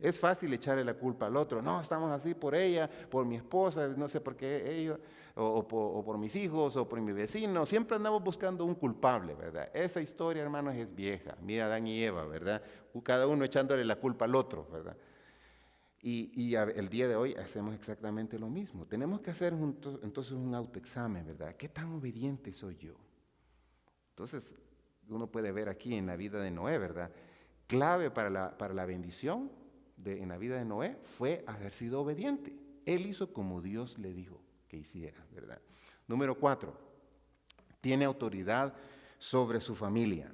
Es fácil echarle la culpa al otro. No, estamos así por ella, por mi esposa, no sé por qué ella, o por mis hijos, o por mi vecino. Siempre andamos buscando un culpable, ¿verdad? Esa historia, hermanos, es vieja. Mira Adán y Eva, ¿verdad? Cada uno echándole la culpa al otro, ¿verdad? Y el día de hoy hacemos exactamente lo mismo. Tenemos que hacer entonces un autoexamen, ¿verdad? ¿Qué tan obediente soy yo? Entonces, uno puede ver aquí en la vida de Noé, ¿verdad? Clave para la bendición en la vida de Noé fue haber sido obediente. Él hizo como Dios le dijo que hiciera, ¿verdad? Número 4, tiene autoridad sobre su familia.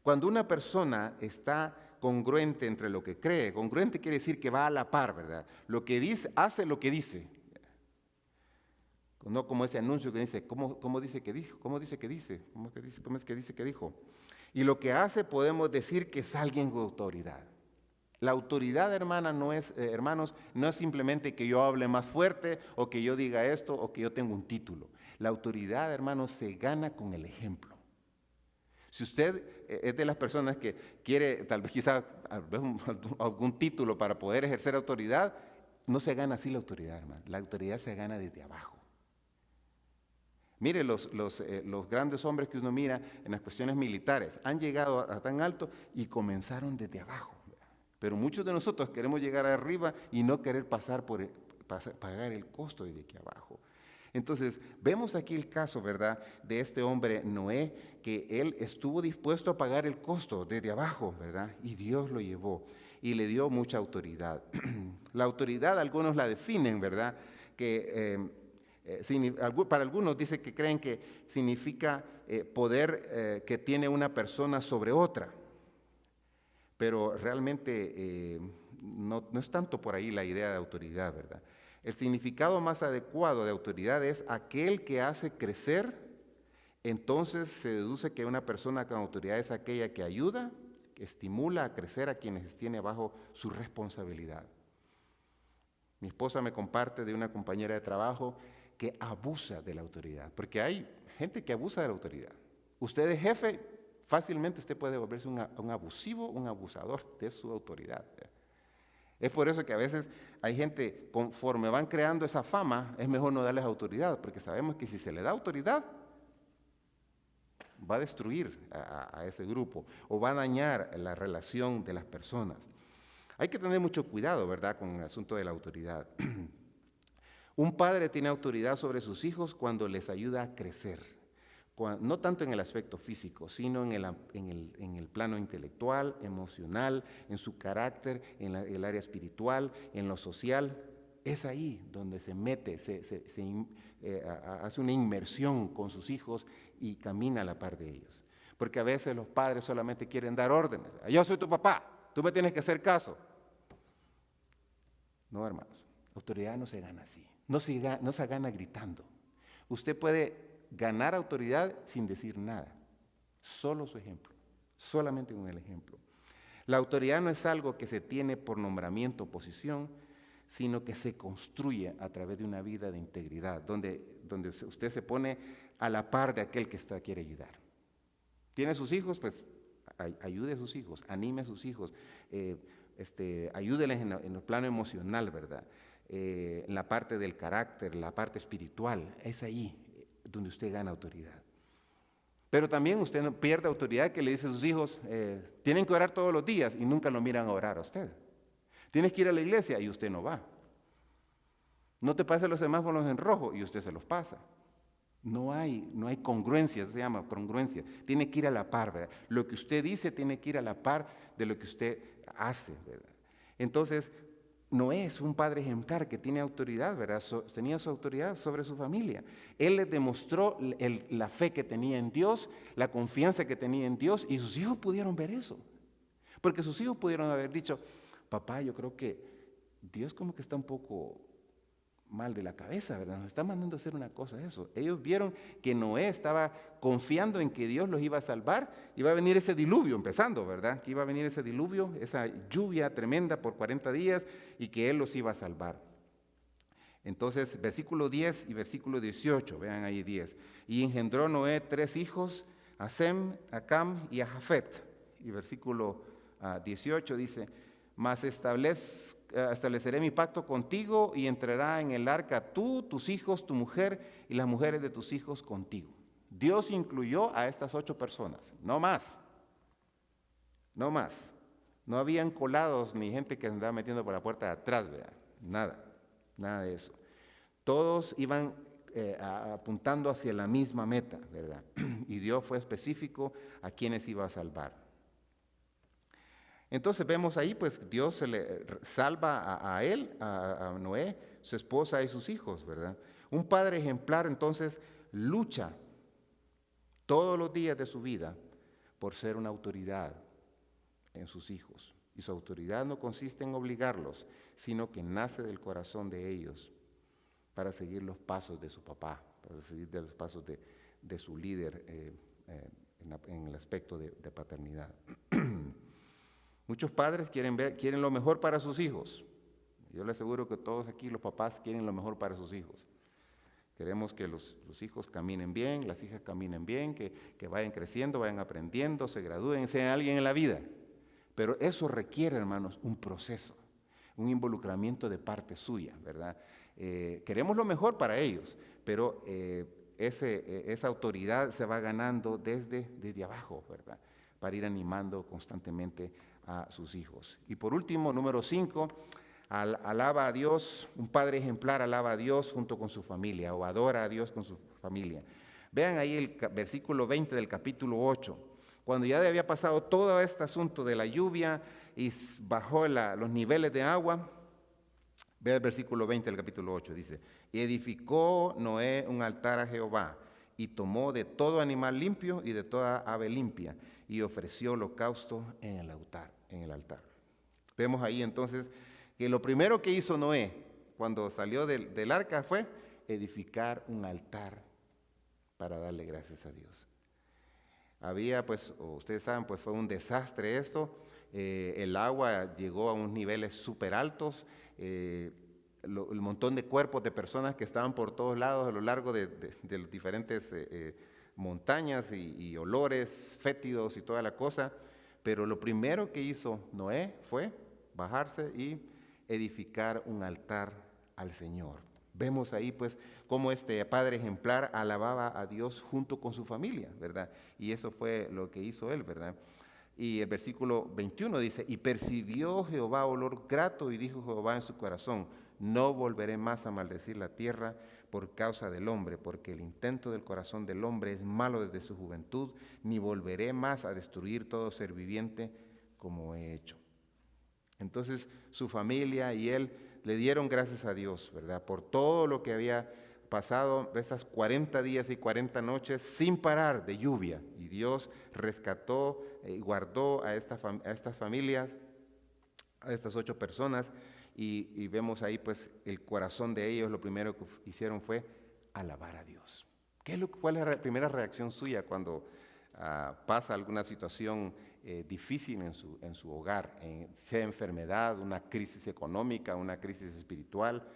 Cuando una persona está congruente entre lo que cree, congruente quiere decir que va a la par, ¿verdad? Lo que dice, hace lo que dice. No como ese anuncio que dice, ¿cómo dice que dijo? ¿Cómo dice que dice? ¿Cómo es que dice que dijo? Y lo que hace podemos decir que es alguien con autoridad. La autoridad, hermanos, no es simplemente que yo hable más fuerte o que yo diga esto o que yo tenga un título. La autoridad, hermanos, se gana con el ejemplo. Si usted es de las personas que quiere, tal vez quizá algún título para poder ejercer autoridad, no se gana así la autoridad, hermano. La autoridad se gana desde abajo. Mire, los grandes hombres que uno mira en las cuestiones militares han llegado a tan alto y comenzaron desde abajo. Pero muchos de nosotros queremos llegar arriba y no querer pagar el costo desde aquí abajo. Entonces, vemos aquí el caso, ¿verdad?, de este hombre Noé, que él estuvo dispuesto a pagar el costo desde abajo, ¿verdad? Y Dios lo llevó y le dio mucha autoridad. La autoridad, algunos la definen, ¿verdad?, que para algunos dice que creen que significa poder que tiene una persona sobre otra. Pero realmente no es tanto por ahí la idea de autoridad, ¿verdad? El significado más adecuado de autoridad es aquel que hace crecer. Entonces se deduce que una persona con autoridad es aquella que ayuda, que estimula a crecer a quienes tiene bajo su responsabilidad. Mi esposa me comparte de una compañera de trabajo que abusa de la autoridad, porque hay gente que abusa de la autoridad. Usted es jefe, fácilmente usted puede volverse un abusivo, un abusador de su autoridad. Es por eso que a veces hay gente, conforme van creando esa fama, es mejor no darles autoridad, porque sabemos que si se le da autoridad, va a destruir a ese grupo o va a dañar la relación de las personas. Hay que tener mucho cuidado, ¿verdad?, con el asunto de la autoridad. Un padre tiene autoridad sobre sus hijos cuando les ayuda a crecer. No tanto en el aspecto físico, sino en el plano intelectual, emocional, en su carácter, en el área espiritual, en lo social. Es ahí donde se mete, hace una inmersión con sus hijos y camina a la par de ellos. Porque a veces los padres solamente quieren dar órdenes. Yo soy tu papá, tú me tienes que hacer caso. No, hermanos, autoridad no se gana así, no se gana gritando. Usted puede ganar autoridad sin decir nada, solo su ejemplo, solamente con el ejemplo. La autoridad no es algo que se tiene por nombramiento o posición, sino que se construye a través de una vida de integridad, donde usted se pone a la par de aquel que quiere ayudar. ¿Tiene sus hijos? Pues ayude a sus hijos, anime a sus hijos, ayúdeles en el plano emocional, ¿verdad? En la parte del carácter, la parte espiritual, es ahí donde usted gana autoridad. Pero también usted no pierde autoridad que le dice a sus hijos, tienen que orar todos los días y nunca lo miran a orar a usted. Tienes que ir a la iglesia y usted no va. No te pases los semáforos en rojo y usted se los pasa. No hay congruencia, se llama congruencia. Tiene que ir a la par, ¿verdad? Lo que usted dice tiene que ir a la par de lo que usted hace, ¿verdad? Entonces, Noé es un padre ejemplar que tiene autoridad, ¿verdad? Tenía su autoridad sobre su familia. Él les demostró la fe que tenía en Dios, la confianza que tenía en Dios, y sus hijos pudieron ver eso. Porque sus hijos pudieron haber dicho, papá, yo creo que Dios como que está un poco mal de la cabeza, ¿verdad? Nos está mandando a hacer una cosa, eso. Ellos vieron que Noé estaba confiando en que Dios los iba a salvar, iba a venir ese diluvio, empezando, ¿verdad? Que iba a venir ese diluvio, esa lluvia tremenda por 40 días y que Él los iba a salvar. Entonces, versículo 10 y versículo 18, vean ahí 10. Y engendró Noé 3 hijos, a Sem, a Cam y a Jafet. Y versículo 18 dice, mas estableceré mi pacto contigo y entrará en el arca tú, tus hijos, tu mujer y las mujeres de tus hijos contigo. Dios incluyó a estas 8 personas, no más. No más. No habían colados ni gente que andaba metiendo por la puerta de atrás, ¿verdad? Nada de eso. Todos iban apuntando hacia la misma meta, ¿verdad? Y Dios fue específico a quienes iba a salvar. Entonces vemos ahí, pues Dios se le salva a él, a Noé, su esposa y sus hijos, ¿verdad? Un padre ejemplar entonces lucha todos los días de su vida por ser una autoridad en sus hijos. Y su autoridad no consiste en obligarlos, sino que nace del corazón de ellos para seguir los pasos de su papá, para seguir los pasos de su líder en el aspecto de paternidad. Muchos padres quieren lo mejor para sus hijos. Yo le aseguro que todos aquí los papás quieren lo mejor para sus hijos. Queremos que los hijos caminen bien, las hijas caminen bien, que vayan creciendo, vayan aprendiendo, se gradúen, sean alguien en la vida. Pero eso requiere, hermanos, un proceso, un involucramiento de parte suya, ¿verdad? Queremos lo mejor para ellos, pero esa autoridad se va ganando desde abajo, ¿verdad? Para ir animando constantemente a sus hijos. Y por último, número 5, alaba a Dios, un padre ejemplar alaba a Dios junto con su familia, o adora a Dios con su familia. Vean ahí el versículo 20 del capítulo 8, cuando ya había pasado todo este asunto de la lluvia y bajó los niveles de agua. Ve el versículo 20 del capítulo 8, dice, y edificó Noé un altar a Jehová, y tomó de todo animal limpio y de toda ave limpia, y ofreció holocausto en el altar. Vemos ahí entonces que lo primero que hizo Noé cuando salió del arca fue edificar un altar para darle gracias a Dios. Había, pues, ustedes saben, pues fue un desastre esto. El agua llegó a unos niveles súper altos. El montón de cuerpos de personas que estaban por todos lados a lo largo de los diferentes montañas y olores fétidos y toda la cosa, pero lo primero que hizo Noé fue bajarse y edificar un altar al Señor. Vemos ahí pues cómo este padre ejemplar alababa a Dios junto con su familia, ¿verdad? Y eso fue lo que hizo él, ¿verdad? Y el versículo 21 dice, y percibió Jehová olor grato y dijo Jehová en su corazón, no volveré más a maldecir la tierra por causa del hombre, porque el intento del corazón del hombre es malo desde su juventud, ni volveré más a destruir todo ser viviente como he hecho. Entonces su familia y él le dieron gracias a Dios, ¿verdad? Por todo lo que había pasado, esas 40 días y 40 noches sin parar de lluvia. Y Dios rescató y guardó a estas familias, a estas 8 personas. Y vemos ahí pues el corazón de ellos, lo primero que hicieron fue alabar a Dios. ¿Cuál es la primera reacción suya cuando pasa alguna situación difícil en su hogar, sea enfermedad, una crisis económica, una crisis espiritual?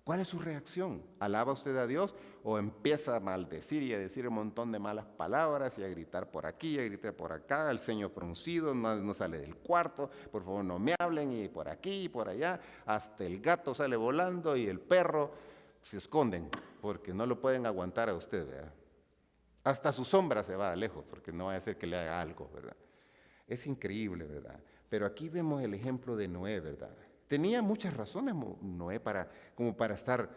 ¿Cuál es su reacción? ¿Alaba usted a Dios o empieza a maldecir y a decir un montón de malas palabras y a gritar por aquí y a gritar por acá, el ceño fruncido, no sale del cuarto, por favor no me hablen, y por aquí y por allá, hasta el gato sale volando y el perro se esconden porque no lo pueden aguantar a usted, ¿verdad? Hasta su sombra se va lejos porque no va a ser que le haga algo, ¿verdad? Es increíble, ¿verdad? Pero aquí vemos el ejemplo de Noé, ¿verdad? Tenía muchas razones Noé como para estar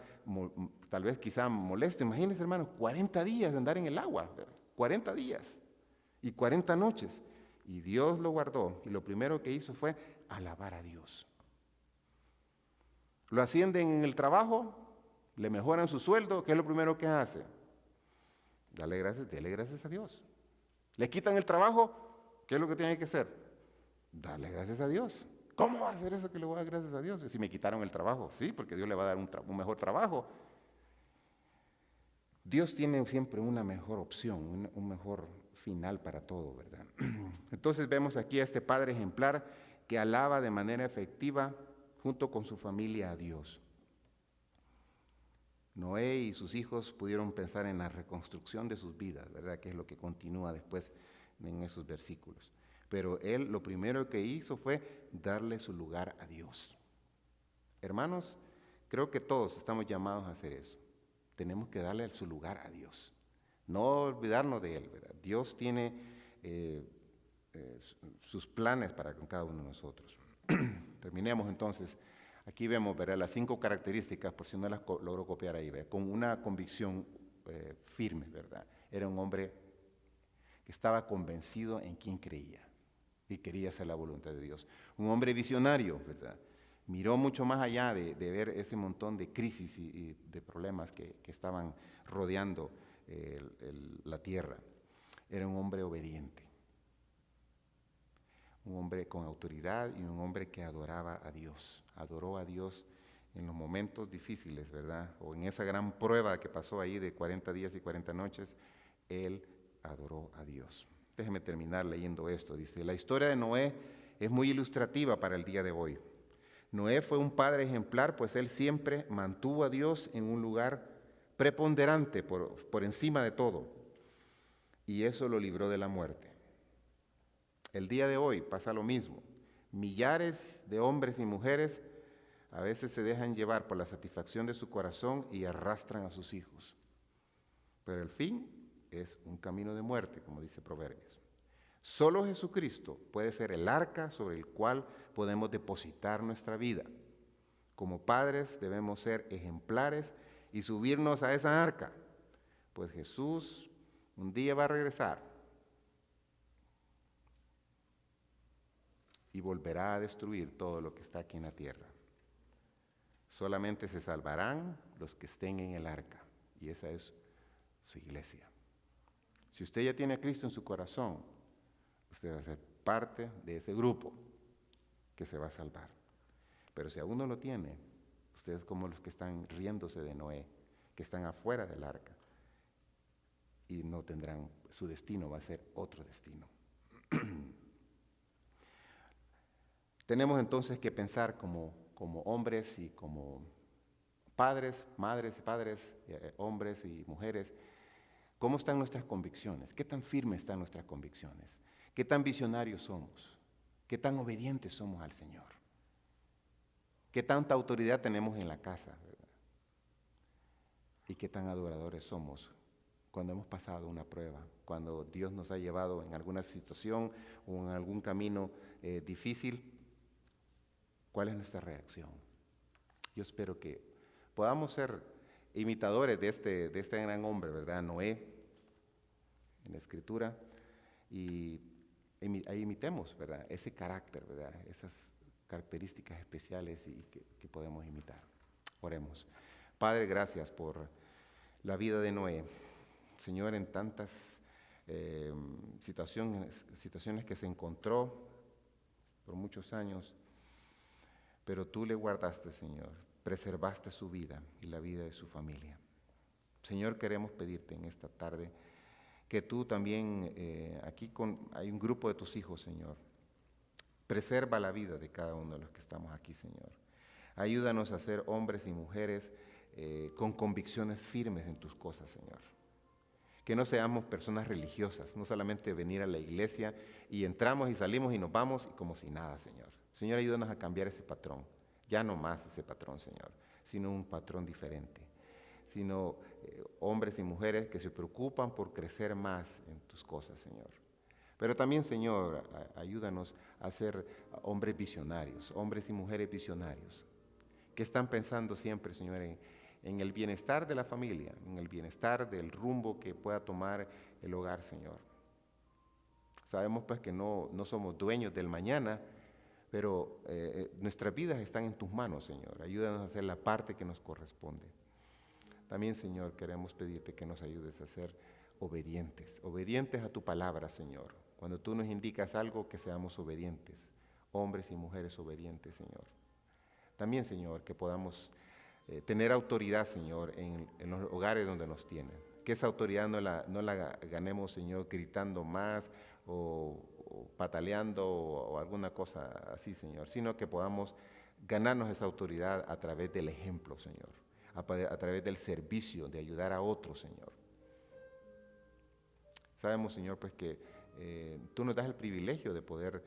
tal vez quizá molesto. Imagínense, hermanos, 40 días de andar en el agua, ¿verdad? 40 días y 40 noches. Y Dios lo guardó y lo primero que hizo fue alabar a Dios. Lo ascienden en el trabajo, le mejoran su sueldo, ¿qué es lo primero que hace? Dale gracias a Dios. Le quitan el trabajo, ¿qué es lo que tiene que hacer? Darle gracias a Dios. ¿Cómo va a hacer eso que le voy a dar gracias a Dios? Si me quitaron el trabajo, sí, porque Dios le va a dar un mejor trabajo. Dios tiene siempre una mejor opción, un mejor final para todo, ¿verdad? Entonces vemos aquí a este padre ejemplar que alaba de manera efectiva junto con su familia a Dios. Noé y sus hijos pudieron pensar en la reconstrucción de sus vidas, ¿verdad? Que es lo que continúa después en esos versículos. Pero él lo primero que hizo fue darle su lugar a Dios. Hermanos, creo que todos estamos llamados a hacer eso. Tenemos que darle su lugar a Dios. No olvidarnos de Él, ¿verdad? Dios tiene sus planes para con cada uno de nosotros. Terminemos entonces. Aquí vemos, ¿verdad?, las 5 características, por si no las logro copiar ahí, ¿verdad?, con una convicción firme, ¿verdad? Era un hombre que estaba convencido en quién creía y quería hacer la voluntad de Dios. Un hombre visionario, ¿verdad? Miró mucho más allá de ver ese montón de crisis y de problemas que estaban rodeando la tierra. Era un hombre obediente, un hombre con autoridad y un hombre que adoraba a Dios. Adoró a Dios en los momentos difíciles, ¿verdad? O en esa gran prueba que pasó ahí de 40 días y 40 noches, él adoró a Dios. Déjeme terminar leyendo esto. Dice, la historia de Noé es muy ilustrativa para el día de hoy. Noé fue un padre ejemplar, pues él siempre mantuvo a Dios en un lugar preponderante por encima de todo. Y eso lo libró de la muerte. El día de hoy pasa lo mismo. Millares de hombres y mujeres a veces se dejan llevar por la satisfacción de su corazón y arrastran a sus hijos. Pero el fin es un camino de muerte, como dice Proverbios. Solo Jesucristo puede ser el arca sobre el cual podemos depositar nuestra vida. Como padres debemos ser ejemplares y subirnos a esa arca, pues Jesús un día va a regresar y volverá a destruir todo lo que está aquí en la tierra. Solamente se salvarán los que estén en el arca, y esa es su iglesia. Si usted ya tiene a Cristo en su corazón, usted va a ser parte de ese grupo que se va a salvar. Pero si aún no lo tiene, usted es como los que están riéndose de Noé, que están afuera del arca, y no tendrán, su destino va a ser otro destino. Tenemos entonces que pensar como hombres y como padres, madres y padres, hombres y mujeres, ¿cómo están nuestras convicciones? ¿Qué tan firmes están nuestras convicciones? ¿Qué tan visionarios somos? ¿Qué tan obedientes somos al Señor? ¿Qué tanta autoridad tenemos en la casa? ¿Verdad? ¿Y qué tan adoradores somos cuando hemos pasado una prueba? Cuando Dios nos ha llevado en alguna situación o en algún camino difícil, ¿cuál es nuestra reacción? Yo espero que podamos ser imitadores de este gran hombre, ¿verdad? Noé, en la Escritura, y ahí imitemos, ¿verdad? Ese carácter, ¿verdad? Esas características especiales y que podemos imitar. Oremos. Padre, gracias por la vida de Noé. Señor, en tantas situaciones que se encontró por muchos años, pero tú le guardaste, Señor, preservaste su vida y la vida de su familia. Señor, queremos pedirte en esta tarde que tú también, hay un grupo de tus hijos, Señor, preserva la vida de cada uno de los que estamos aquí, Señor. Ayúdanos a ser hombres y mujeres con convicciones firmes en tus cosas, Señor. Que no seamos personas religiosas, no solamente venir a la iglesia y entramos y salimos y nos vamos como si nada, Señor. Señor, ayúdanos a cambiar ese patrón. Ya no más ese patrón, Señor, sino un patrón diferente. Sino hombres y mujeres que se preocupan por crecer más en tus cosas, Señor. Pero también, Señor, ayúdanos a ser hombres visionarios, hombres y mujeres visionarios, que están pensando siempre, Señor, en el bienestar de la familia, en el bienestar del rumbo que pueda tomar el hogar, Señor. Sabemos pues que no somos dueños del mañana, pero nuestras vidas están en tus manos, Señor. Ayúdanos a hacer la parte que nos corresponde. También, Señor, queremos pedirte que nos ayudes a ser obedientes, obedientes a tu palabra, Señor. Cuando tú nos indicas algo, que seamos obedientes, hombres y mujeres obedientes, Señor. También, Señor, que podamos tener autoridad, Señor, en los hogares donde nos tienen. Que esa autoridad no la ganemos, Señor, gritando más o pataleando o alguna cosa así, Señor, sino que podamos ganarnos esa autoridad a través del ejemplo, Señor, a través del servicio, de ayudar a otros, Señor. Sabemos, Señor, pues que tú nos das el privilegio de poder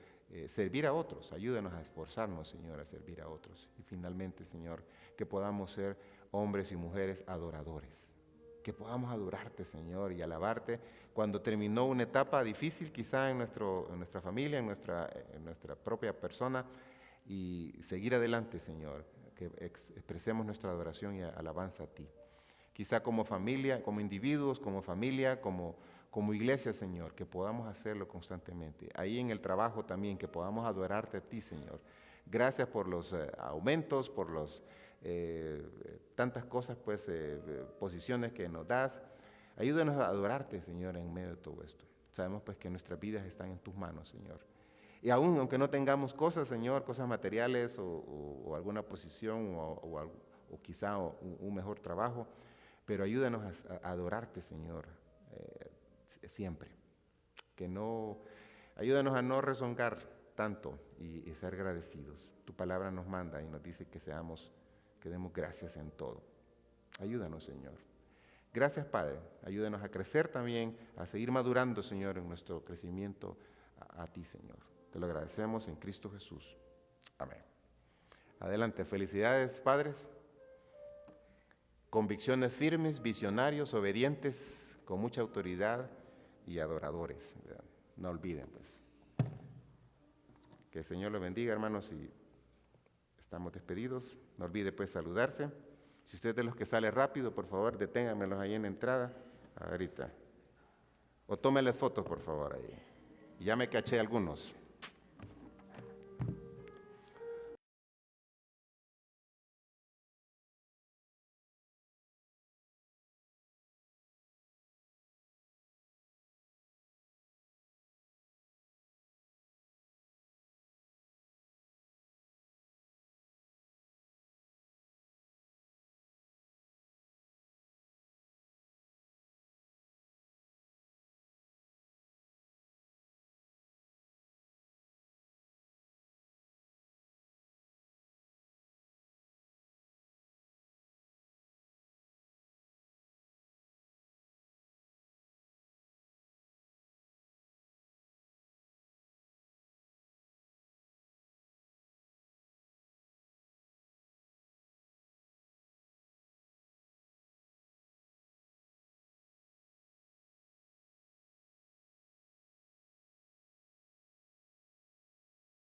servir a otros. Ayúdanos a esforzarnos, Señor, a servir a otros. Y finalmente, Señor, que podamos ser hombres y mujeres adoradores. Que podamos adorarte, Señor, y alabarte cuando terminó una etapa difícil quizá en nuestra familia, en nuestra propia persona, y seguir adelante, Señor, que expresemos nuestra adoración y alabanza a ti. Quizá como familia, como individuos, como familia, como iglesia, Señor, que podamos hacerlo constantemente. Ahí en el trabajo también, que podamos adorarte a ti, Señor. Gracias por los aumentos, por los tantas cosas, pues, posiciones que nos das. Ayúdanos a adorarte, Señor, en medio de todo esto. Sabemos, pues, que nuestras vidas están en tus manos, Señor. Y aún, aunque no tengamos cosas, Señor, cosas materiales o alguna posición o quizá un mejor trabajo, pero ayúdanos a adorarte, Señor, siempre. Ayúdanos a no rezongar tanto y ser agradecidos. Tu palabra nos manda y nos dice que demos gracias en todo. Ayúdanos, Señor. Gracias, Padre. Ayúdanos a crecer también, a seguir madurando, Señor, en nuestro crecimiento a ti, Señor. Te lo agradecemos en Cristo Jesús. Amén. Adelante. Felicidades, padres. Convicciones firmes, visionarios, obedientes, con mucha autoridad y adoradores. ¿Verdad? No olviden, pues. Que el Señor los bendiga, hermanos, y estamos despedidos. No olvide, pues, saludarse. Si usted es de los que sale rápido, por favor, deténganmelos ahí en la entrada, ahorita. O tómenles fotos, por favor, ahí. Ya me caché algunos.